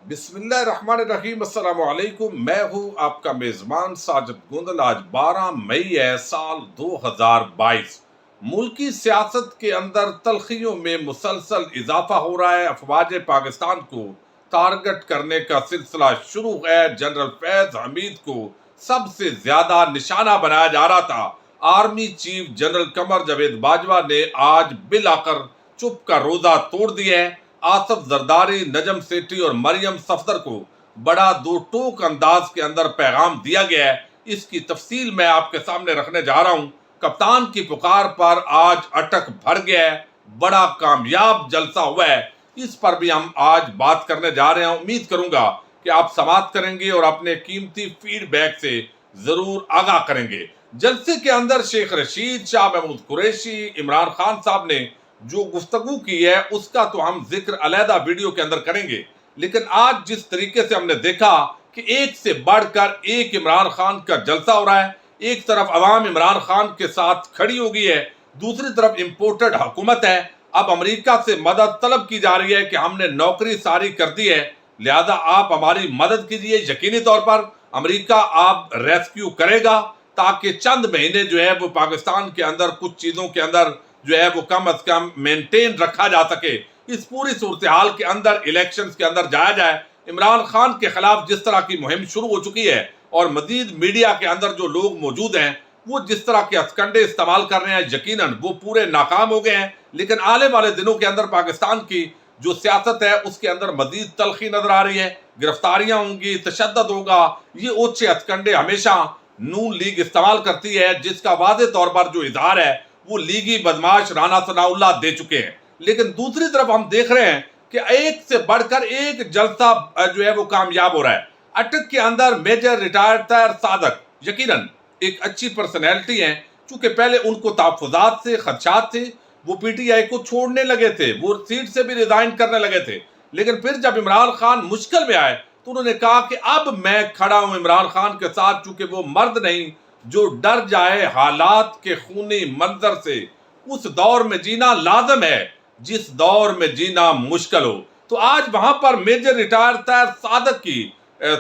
بسم اللہ الرحمن الرحیم۔ السلام علیکم، میں ہوں آپ کا میزبان ساجد گوندل۔ آج 12 مئی ہے، سال 2022۔ ملکی سیاست کے اندر تلخیوں میں مسلسل اضافہ ہو رہا ہے۔ افواج پاکستان کو ٹارگٹ کرنے کا سلسلہ شروع ہے۔ جنرل فیض حمید کو سب سے زیادہ نشانہ بنایا جا رہا تھا۔ Army chief general Qamar Javed Bajwa نے آج بالآخر چپ کا روزہ توڑ دیا ہے۔ آصف زرداری، نجم سیٹھی اور مریم صفدر کو بڑا دو ٹوک انداز کے اندر پیغام دیا گیا ہے۔ اس کی تفصیل میں آپ کے سامنے رکھنے جا رہا ہوں۔ کپتان کی پکار پر آج اٹک بھر گیا ہے، بڑا کامیاب جلسہ ہوا ہے، اس پر بھی ہم آج بات کرنے جا رہے ہیں۔ امید کروں گا کہ آپ سماعت کریں گے اور اپنے قیمتی فیڈ بیک سے ضرور آگاہ کریں گے۔ جلسے کے اندر شیخ رشید، شاہ محمود قریشی، عمران خان صاحب نے جو گفتگو کی ہے اس کا تو ہم ذکر علیحدہ ویڈیو کے اندر کریں گے، لیکن آج جس طریقے سے ہم نے دیکھا کہ ایک سے بڑھ کر ایک عمران خان کا جلسہ ہو رہا ہے، ایک طرف عوام عمران خان کے ساتھ کھڑی ہو گئی ہے، دوسری طرف امپورٹڈ حکومت ہے۔ اب امریکہ سے مدد طلب کی جا رہی ہے کہ ہم نے نوکری ساری کر دی ہے، لہذا آپ ہماری مدد کیجئے۔ یقینی طور پر امریکہ آپ ریسکیو کرے گا تاکہ چند مہینے جو ہے وہ پاکستان کے اندر کچھ چیزوں کے اندر جو ہے وہ کم از کم مینٹین رکھا جا سکے۔ اس پوری صورتحال کے اندر الیکشنز کے اندر جایا جائے۔ عمران خان کے خلاف جس طرح کی مہم شروع ہو چکی ہے اور مزید میڈیا کے اندر جو لوگ موجود ہیں وہ جس طرح کے ہتھکنڈے استعمال کر رہے ہیں، یقیناً وہ پورے ناکام ہو گئے ہیں، لیکن آنے والے دنوں کے اندر پاکستان کی جو سیاست ہے اس کے اندر مزید تلخی نظر آ رہی ہے۔ گرفتاریاں ہوں گی، تشدد ہوگا، یہ اوچھے ہتھکنڈے ہمیشہ نون لیگ استعمال کرتی ہے، جس کا واضح طور پر جو اظہار ہے وہ لیگی بدماش رانا ثناء اللہ دے چکے ہیں۔ لیکن دوسری طرف ہم دیکھ رہے ہیں کہ ایک سے بڑھ کر ایک جلسہ جو ہے وہ کامیاب ہو رہا ہے۔ اٹک کے اندر میجر ریٹائرڈ طاہر صادق یقیناً ایک اچھی پرسنالٹی ہیں، چونکہ پہلے ان کو تحفظات سے خدشات تھے، وہ پی ٹی آئی کو چھوڑنے لگے تھے، وہ سیٹ سے بھی ریزائن کرنے لگے تھے، لیکن پھر جب عمران خان مشکل میں آئے تو انہوں نے کہا کہ اب میں کھڑا ہوں عمران خان کے ساتھ، چونکہ وہ مرد نہیں جو ڈر جائے حالات کے خونی منظر سے۔ اس دور میں جینا لازم ہے جس دور میں جینا مشکل ہو۔ تو آج وہاں پر میجر ریٹائر طاہر صادق کی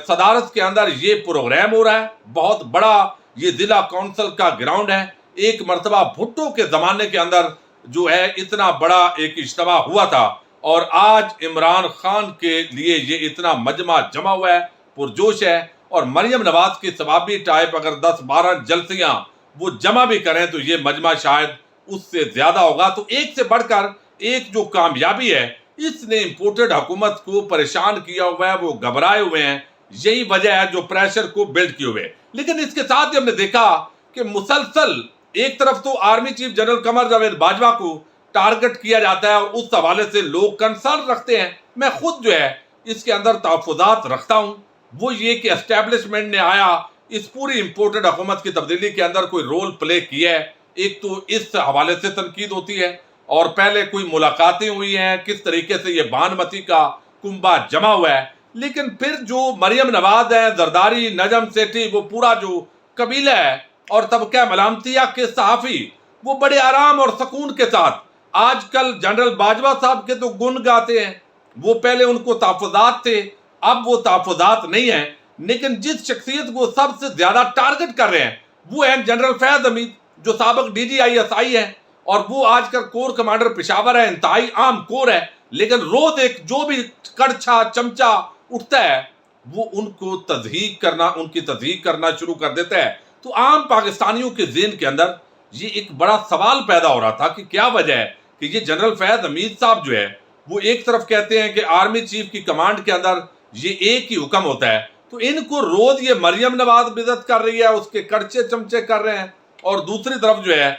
صدارت کے اندر یہ پروگرام ہو رہا ہے، بہت بڑا یہ ضلع کونسل کا گراؤنڈ ہے۔ ایک مرتبہ بھٹو کے زمانے کے اندر جو ہے اتنا بڑا ایک اجتماع ہوا تھا، اور آج عمران خان کے لیے یہ اتنا مجمع جمع ہوا ہے، پرجوش ہے۔ اور مریم نواز کی ثوابی ٹائپ اگر 10-12 جلسیاں وہ جمع بھی کریں تو یہ مجمع شاید اس سے زیادہ ہوگا۔ تو ایک سے بڑھ کر ایک جو کامیابی ہے، اس نے امپورٹڈ حکومت کو پریشان کیا ہوا ہے، وہ گھبرائے ہوئے ہیں، یہی وجہ ہے جو پریشر کو بلڈ کیے ہوئے۔ لیکن اس کے ساتھ ہی ہم نے دیکھا کہ مسلسل ایک طرف تو army chief general Qamar Javed Bajwa کو ٹارگٹ کیا جاتا ہے اور اس حوالے سے لوگ کنسرن رکھتے ہیں۔ میں خود جو ہے اس کے اندر تحفظات رکھتا ہوں، وہ یہ کہ اسٹیبلشمنٹ نے آیا اس پوری امپورٹڈ حکومت کی تبدیلی کے اندر کوئی رول پلے کیا ہے۔ ایک تو اس حوالے سے تنقید ہوتی ہے، اور پہلے کوئی ملاقاتیں ہوئی ہیں، کس طریقے سے یہ بانمتی کا کنبہ جمع ہوا ہے، لیکن پھر جو مریم نواز ہے، زرداری، نجم سیٹھی، وہ پورا جو قبیلہ ہے اور طبقہ ملامتیہ کے صحافی، وہ بڑے آرام اور سکون کے ساتھ آج کل جنرل باجوہ صاحب کے تو گن گاتے ہیں۔ وہ پہلے ان کو تحفظات تھے، اب وہ تحفظات نہیں ہیں، لیکن جس شخصیت کو سب سے زیادہ ٹارگٹ کر رہے ہیں وہ ہیں جنرل فیض حمید، جو سابق D G I S I ہیں، اور وہ آج کل کور کمانڈر پشاور ہے، انتہائی عام کور ہے، لیکن روز ایک جو بھی کڑچھا چمچا اٹھتا ہے وہ ان کو تضحیق کرنا، ان کی تضحیق کرنا شروع کر دیتا ہے۔ تو عام پاکستانیوں کے ذہن کے اندر یہ ایک بڑا سوال پیدا ہو رہا تھا کہ کیا وجہ ہے کہ یہ جنرل فیض حمید صاحب جو ہے وہ ایک طرف کہتے ہیں کہ آرمی چیف کی کمانڈ کے اندر یہ ایک ہی حکم ہوتا ہے، تو ان کو روز یہ مریم نواز بدت کر رہی ہے، اس کے کڑچے چمچے کر رہے ہیں، اور دوسری طرف جو ہے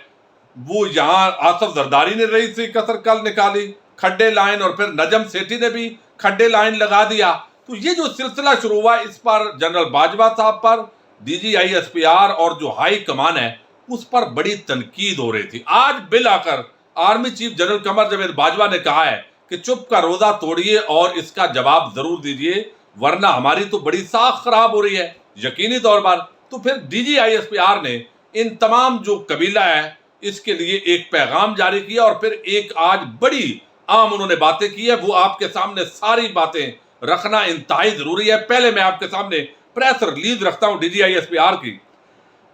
وہ یہاں آصف زرداری نے رہی سی کسر کل نکالی، کھڈے لائن، اور پھر نجم سیٹھی نے بھی کھڈے لائن لگا دیا۔ تو یہ جو سلسلہ شروع ہوا اس پر جنرل باجوہ صاحب پر، D G I S P R اور جو ہائی کمان ہے اس پر بڑی تنقید ہو رہی تھی۔ آج بالآخر army chief general Qamar Javed Bajwa نے کہا ہے کہ چپ کا روزہ توڑیے اور اس کا جواب ضرور دیجیے، ورنہ ہماری تو بڑی ساکھ خراب ہو رہی ہے یقینی طور پر۔ تو پھر D G I S P R نے ان تمام جو قبیلہ ہے اس کے لیے ایک پیغام جاری کیا، اور پھر ایک آج بڑی عام انہوں نے باتیں کی ہے، وہ آپ کے سامنے ساری باتیں رکھنا انتہائی ضروری ہے۔ پہلے میں آپ کے سامنے پریس ریلیز رکھتا ہوں DGISPR کی۔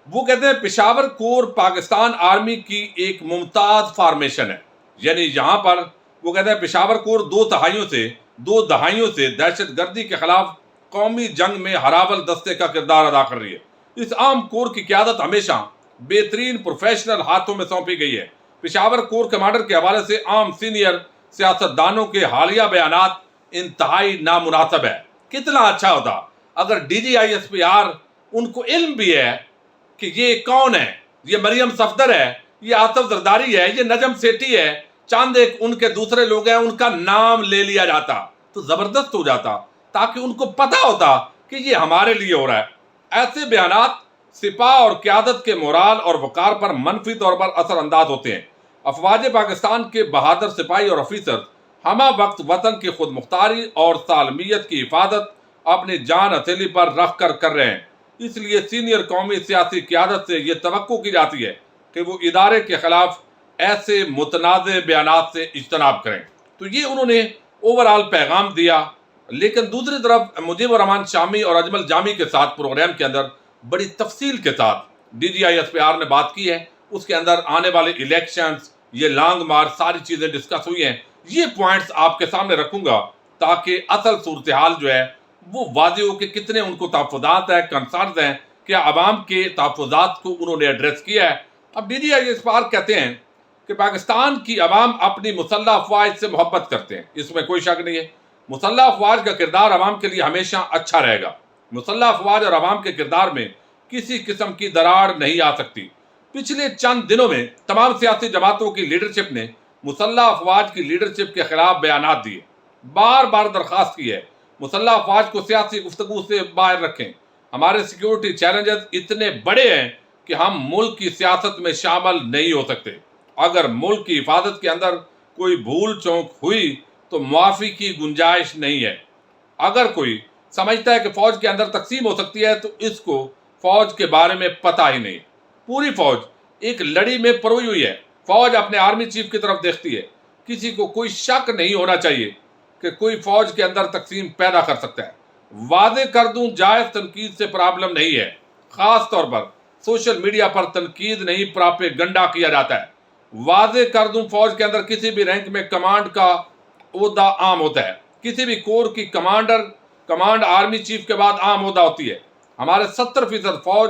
وہ کہتے ہیں پشاور کور پاکستان آرمی کی ایک ممتاز فارمیشن ہے، یعنی یہاں پر وہ کہتے ہیں پشاور کور دو دہائیوں سے دہشت گردی کے خلاف قومی جنگ میں ہراول دستے کا کردار ادا کر رہی ہے۔ اس عام کور کی قیادت ہمیشہ بہترین پروفیشنل ہاتھوں میں سونپی گئی ہے۔ پشاور کور کمانڈر کے حوالے سے عام سینئر سیاستدانوں کے حالیہ بیانات انتہائی نامناسب ہے۔ کتنا اچھا ہوتا اگر DGISPR ان کو علم بھی ہے کہ یہ کون ہے، یہ مریم صفدر ہے، یہ آصف زرداری ہے، یہ نجم سیٹھی ہے، چاند ایک ان کے دوسرے لوگ ہیں، ان کا نام لے لیا جاتا تو زبردست ہو جاتا، تاکہ ان کو پتہ ہوتا کہ یہ ہمارے لیے ہو رہا ہے۔ ایسے بیانات سپاہ اور قیادت کے مورال اور وقار پر منفی طور پر اثر انداز ہوتے ہیں۔ افواج پاکستان کے بہادر سپاہی اور افیسر ہمہ وقت وطن کی خود مختاری اور سالمیت کی حفاظت اپنی جان ہتھیلی پر رکھ کر رہے ہیں۔ اس لیے سینئر قومی سیاسی قیادت سے یہ توقع کی جاتی ہے کہ وہ ادارے کے خلاف ایسے متنازع بیانات سے اجتناب کریں۔ تو یہ انہوں نے اوورال پیغام دیا۔ لیکن دوسری طرف مجیب الرحمان شامی اور اجمل جامی کے ساتھ پروگرام کے اندر بڑی تفصیل کے ساتھ DGISPR نے بات کی ہے۔ اس کے اندر آنے والے الیکشنز، یہ لانگ مارچ، ساری چیزیں ڈسکس ہوئی ہیں۔ یہ پوائنٹس آپ کے سامنے رکھوں گا تاکہ اصل صورتحال جو ہے وہ واضح ہو کہ کتنے ان کو تحفظات ہیں، کنسرنز ہیں، کیا عوام کے تحفظات کو انہوں نے ایڈریس کیا ہے۔ اب DGISPR کہتے ہیں کہ پاکستان کی عوام اپنی مسلح افواج سے محبت کرتے ہیں، اس میں کوئی شک نہیں ہے۔ مسلح افواج کا کردار عوام کے لیے ہمیشہ اچھا رہے گا۔ مسلح افواج اور عوام کے کردار میں کسی قسم کی دراڑ نہیں آ سکتی۔ پچھلے چند دنوں میں تمام سیاسی جماعتوں کی لیڈرشپ نے مسلح افواج کی لیڈرشپ کے خلاف بیانات دیے، بار بار درخواست کی ہے مسلح افواج کو سیاسی گفتگو سے باہر رکھیں۔ ہمارے سیکیورٹی چیلنجز اتنے بڑے ہیں کہ ہم ملک کی سیاست میں شامل نہیں ہو سکتے۔ اگر ملک کی حفاظت کے اندر کوئی بھول چونک ہوئی تو معافی کی گنجائش نہیں ہے۔ اگر کوئی سمجھتا ہے کہ فوج کے اندر تقسیم ہو سکتی ہے تو اس کو فوج کے بارے میں پتہ ہی نہیں۔ پوری فوج ایک لڑی میں پروئی ہوئی ہے۔ فوج اپنے آرمی چیف کی طرف دیکھتی ہے۔ کسی کو کوئی شک نہیں ہونا چاہیے کہ کوئی فوج کے اندر تقسیم پیدا کر سکتا ہے۔ واضح کر دوں، جائز تنقید سے پرابلم نہیں ہے، خاص طور پر سوشل میڈیا پر تنقید نہیں، پراپیگنڈا کیا جاتا ہے۔ واضح کر دوں، فوج کے اندر کسی بھی رینک میں کمانڈ کا عہدہ عام ہوتا ہے۔ کسی بھی کور کی کمانڈ آرمی چیف کے بعد عام عہدہ ہوتی ہے۔ ہمارے 70% فوج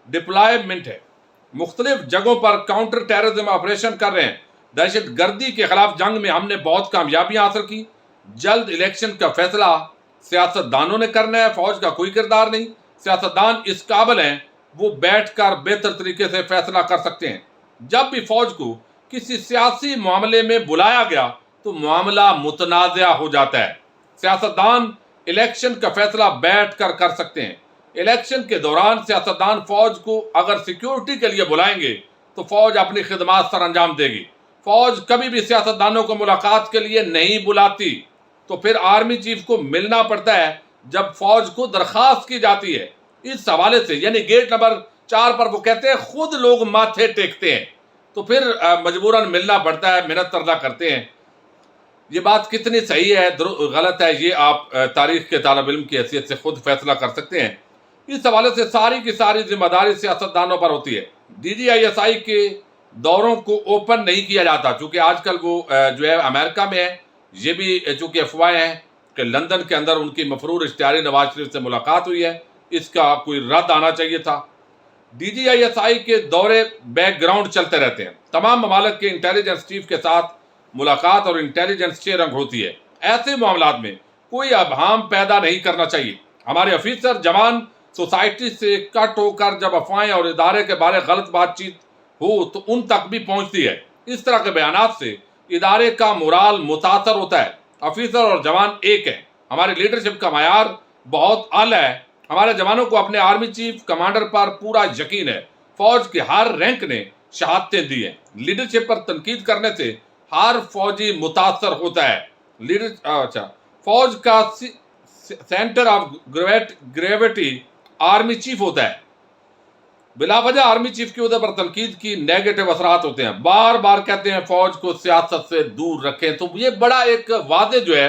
ڈپلائمنٹ ہے، مختلف جگہوں پر کاؤنٹر ٹیررزم آپریشن کر رہے ہیں۔ دہشت گردی کے خلاف جنگ میں ہم نے بہت کامیابیاں حاصل کی۔ جلد الیکشن کا فیصلہ سیاستدانوں نے کرنا ہے، فوج کا کوئی کردار نہیں۔ سیاستدان اس قابل ہیں وہ بیٹھ کر بہتر طریقے سے فیصلہ کر سکتے ہیں۔ جب بھی فوج کو کسی سیاسی معاملے میں بلایا گیا تو معاملہ متنازع ہو جاتا ہے۔ سیاستدان الیکشن کا فیصلہ بیٹھ کر سکتے ہیں۔ الیکشن کے دوران سیاستدان فوج کو اگر سیکیورٹی کے لیے بلائیں گے تو فوج اپنی خدمات سر انجام دے گی۔ فوج کبھی بھی سیاستدانوں کو ملاقات کے لیے نہیں بلاتی، تو پھر آرمی چیف کو ملنا پڑتا ہے جب فوج کو درخواست کی جاتی ہے۔ اس حوالے سے یعنی گیٹ نمبر 4 پر وہ کہتے ہیں خود لوگ ماتھے ٹیکتے ہیں، تو پھر مجبوراً ملنا پڑتا ہے، محنت ادا کرتے ہیں۔ یہ بات کتنی صحیح ہے غلط ہے، یہ آپ تاریخ کے طالب علم کی حیثیت سے خود فیصلہ کر سکتے ہیں۔ اس حوالے سے ساری کی ساری ذمہ داری سیاستدانوں پر ہوتی ہے۔ DGISI کے دوروں کو اوپن نہیں کیا جاتا، چونکہ آج کل وہ جو ہے امریکہ میں ہے۔ یہ بھی چونکہ افواہیں ہیں کہ لندن کے اندر ان کی مفرور اشتہاری نواز شریف سے ملاقات ہوئی ہے، اس کا کوئی رد آنا چاہیے تھا۔ DGISI کے دورے بیک گراؤنڈ چلتے رہتے ہیں۔ تمام ممالک کے انٹیلیجنس چیف کے ساتھ ملاقات اور انٹیلیجنس شیئرنگ ہوتی ہے۔ ایسے معاملات میں کوئی ابہام پیدا نہیں کرنا چاہیے۔ ہمارے افیسر جوان سوسائٹی سے کٹ ہو کر جب افواہیں اور ادارے کے بارے غلط بات چیت ہو تو ان تک بھی پہنچتی ہے۔ اس طرح کے بیانات سے ادارے کا مورال متاثر ہوتا ہے۔ افیسر اور جوان ایک ہیں۔ ہماری لیڈرشپ کا معیار بہت اعلیٰ ہے۔ ہمارے جوانوں کو اپنے آرمی چیف کمانڈر پر پورا یقین ہے۔ فوج کے ہر رینک نے شہادتیں دی ہیں۔ لیڈرشپ پر تنقید کرنے سے ہر فوجی متاثر ہوتا ہے۔ فوج کا centre of gravity army chief ہوتا ہے۔ بلا وجہ آرمی چیف کی عہدے پر تنقید کی نیگیٹو اثرات ہوتے ہیں۔ بار بار کہتے ہیں فوج کو سیاست سے دور رکھیں، تو یہ بڑا ایک واضح جو ہے